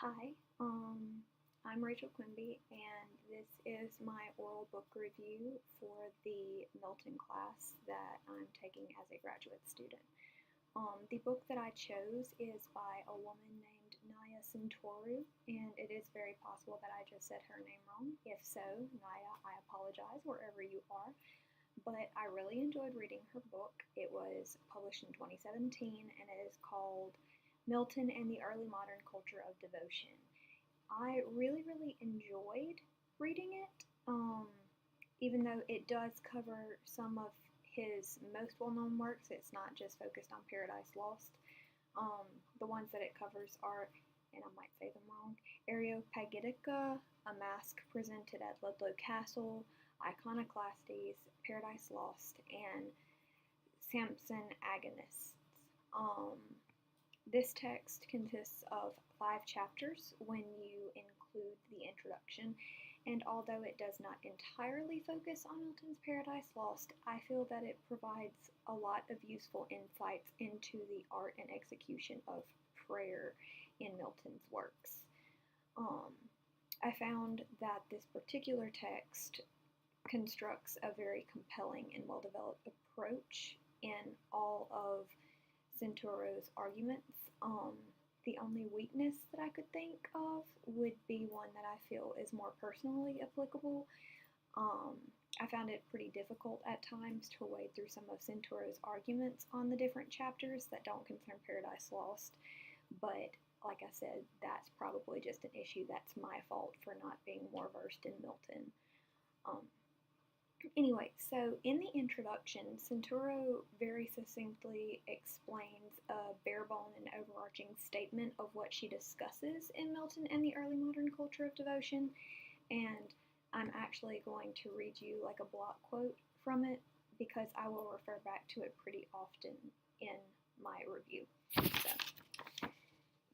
Hi, I'm Rachel Quimby, and this is my oral book review for the Milton class that I'm taking as a graduate student. The book that I chose is by a woman named Naya Tsentourou, and it is very possible that I just said her name wrong. If so, Naya, I apologize wherever you are. But I really enjoyed reading her book. It was published in 2017 and it is called Milton and the Early Modern Culture of Devotion. I really enjoyed reading it, even though it does cover some of his most well known works. It's not just focused on Paradise Lost. The ones that it covers are, and I might say them wrong, Areopagitica, A Mask Presented at Ludlow Castle, Iconoclastes, Paradise Lost, and Samson Agonists. Um, this text consists of 5 chapters when you include the introduction, and although it does not entirely focus on Milton's Paradise Lost, I feel that it provides a lot of useful insights into the art and execution of prayer in Milton's works. I found that this particular text constructs a very compelling and well developed approach in all of Tsentourou's arguments. The only weakness that I could think of would be one that I feel is more personally applicable. I found it pretty difficult at times to wade through some of Tsentourou's arguments on the different chapters that don't concern Paradise Lost, but like I said, that's probably just an issue that's my fault for not being more versed in Milton. Anyway, so in the introduction, Tsentourou very succinctly explains a bare-bone and overarching statement of what she discusses in Milton and the early modern culture of devotion, and I'm actually going to read you like a block quote from it because I will refer back to it pretty often in my review. So,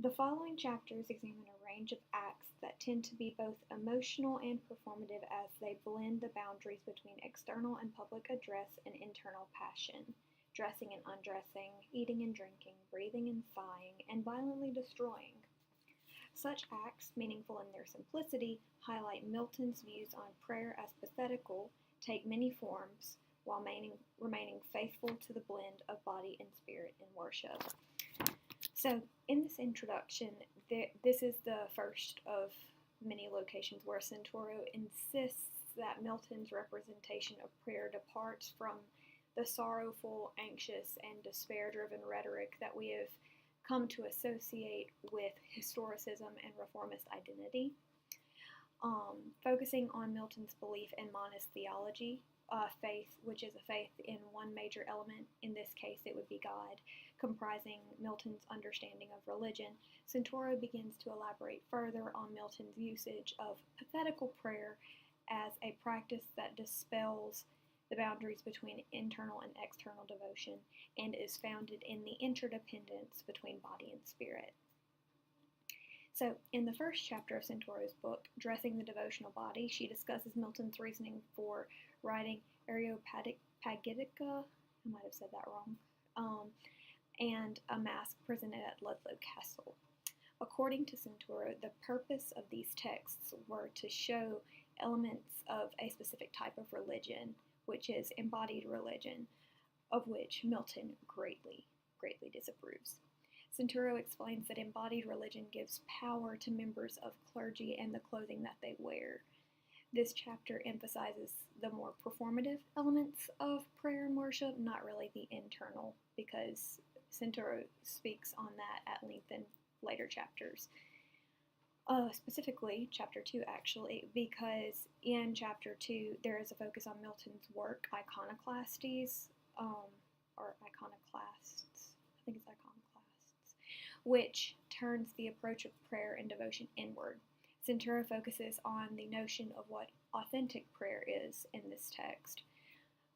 the following chapters examine a range of acts that tend to be both emotional and performative as they blend the boundaries between external and public address and internal passion, dressing and undressing, eating and drinking, breathing and sighing, and violently destroying. Such acts, meaningful in their simplicity, highlight Milton's views on prayer as pathetical, take many forms, while remaining faithful to the blend of body and spirit in worship. So, in this introduction, this is the first of many locations where Tsentourou insists that Milton's representation of prayer departs from the sorrowful, anxious, and despair-driven rhetoric that we have come to associate with historicism and reformist identity. Focusing on Milton's belief in monist theology, faith, which is a faith in one major element, in this case it would be God, comprising Milton's understanding of religion, Tsentourou begins to elaborate further on Milton's usage of pathetical prayer as a practice that dispels the boundaries between internal and external devotion and is founded in the interdependence between body and spirit. So, in the first chapter of Tsentourou's book, Dressing the Devotional Body, she discusses Milton's reasoning for writing Areopagitica, I might have said that wrong, and A Mask Presented at Ludlow Castle. According to Tsentourou, the purpose of these texts were to show elements of a specific type of religion, which is embodied religion, of which Milton greatly disapproves. Tsentourou explains that embodied religion gives power to members of clergy and the clothing that they wear. This chapter emphasizes the more performative elements of prayer and worship, not really the internal, because Tsentourou speaks on that at length in later chapters. Specifically, chapter 2 actually, because in chapter 2 there is a focus on Milton's work, Iconoclastes, or Iconoclasts, I think it's Iconoclasts, which turns the approach of prayer and devotion inward. Tsentourou focuses on the notion of what authentic prayer is in this text.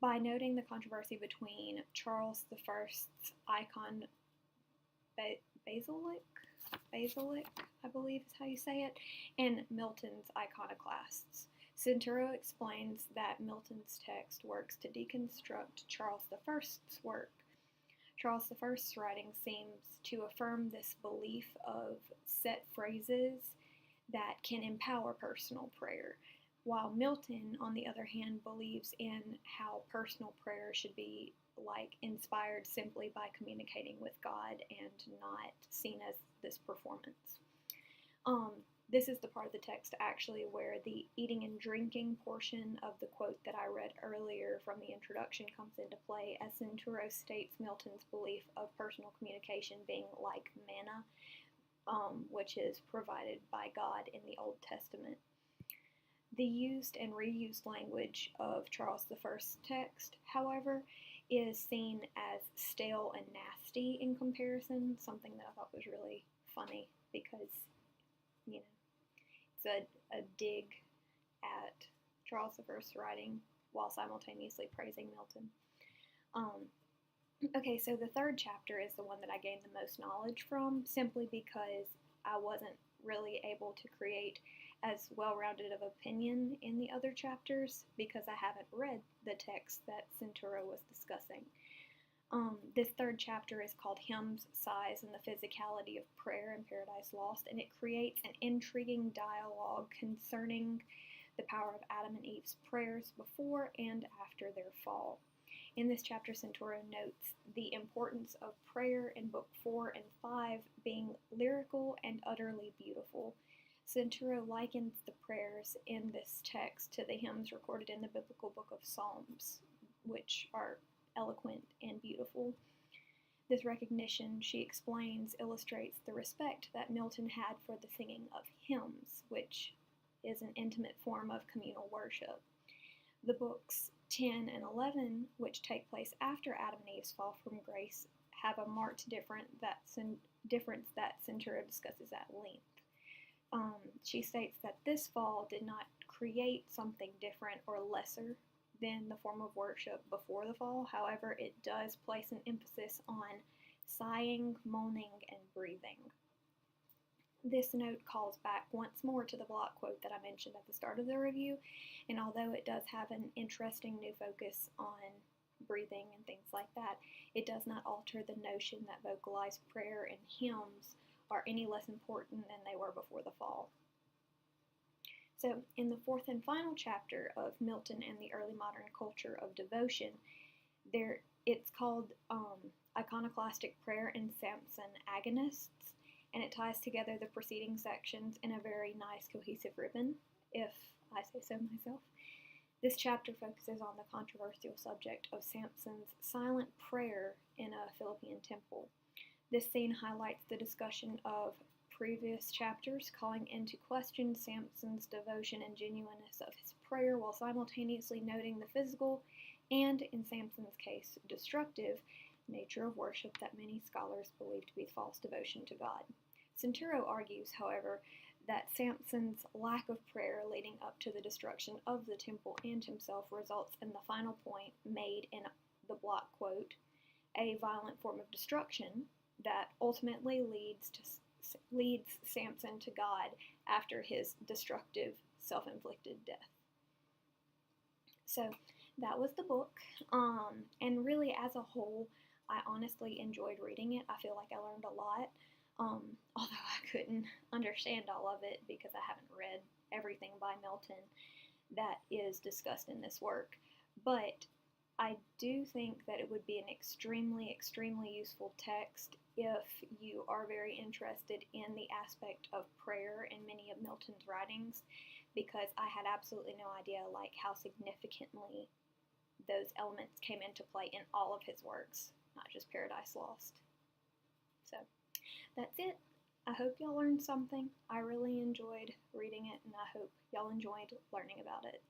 By noting the controversy between Charles I's icon basilic, I believe is how you say it, and Milton's iconoclasts. Tsentourou explains that Milton's text works to deconstruct Charles I's work, Charles I's writing seems to affirm this belief of set phrases that can empower personal prayer, while Milton, on the other hand, believes in how personal prayer should be inspired simply by communicating with God and not seen as this performance. This is the part of the text actually where the eating and drinking portion of the quote that I read earlier from the introduction comes into play, as Tsentourou states Milton's belief of personal communication being like manna, which is provided by God in the Old Testament. The used and reused language of Charles I's text, however, is seen as stale and nasty in comparison, something that I thought was really funny because, it's a dig at Charles I's writing while simultaneously praising Milton. Okay, so the third chapter is the one that I gained the most knowledge from, simply because I wasn't really able to create as well-rounded of opinion in the other chapters because I haven't read the text that Tsentourou was discussing. This third chapter is called Hymns, Sighs, and the Physicality of Prayer in Paradise Lost, and it creates an intriguing dialogue concerning the power of Adam and Eve's prayers before and after their fall. In this chapter, Tsentourou notes the importance of prayer in Book 4 and 5 being lyrical and utterly beautiful. Tsentourou likens the prayers in this text to the hymns recorded in the biblical book of Psalms, which are eloquent and beautiful. This recognition, she explains, illustrates the respect that Milton had for the singing of hymns, which is an intimate form of communal worship. The books 10 and 11, which take place after Adam and Eve's fall from grace, have a marked difference that Tsentourou discusses at length. She states that this fall did not create something different or lesser than the form of worship before the fall. However, it does place an emphasis on sighing, moaning, and breathing. This note calls back once more to the block quote that I mentioned at the start of the review, and although it does have an interesting new focus on breathing and things like that, it does not alter the notion that vocalized prayer and hymns are any less important than they were before the fall. So, in the fourth and final chapter of Milton and the Early Modern Culture of Devotion, it's called Iconoclastic Prayer and Samson Agonists, and it ties together the preceding sections in a very nice cohesive ribbon, if I say so myself. This chapter focuses on the controversial subject of Samson's silent prayer in a Philippine temple. This scene highlights the discussion of previous chapters, calling into question Samson's devotion and genuineness of his prayer, while simultaneously noting the physical and, in Samson's case, destructive nature of worship that many scholars believe to be false devotion to God. Tsentourou argues, however, that Samson's lack of prayer leading up to the destruction of the temple and himself results in the final point made in the block quote, a violent form of destruction that ultimately leads Samson to God after his destructive, self-inflicted death. So that was the book, and really as a whole, I honestly enjoyed reading it. I feel like I learned a lot, although I couldn't understand all of it because I haven't read everything by Milton that is discussed in this work. But I do think that it would be an extremely, extremely useful text if you are very interested in the aspect of prayer in many of Milton's writings, because I had absolutely no idea how significantly those elements came into play in all of his works, not just Paradise Lost. So that's it. I hope y'all learned something. I really enjoyed reading it, and I hope y'all enjoyed learning about it.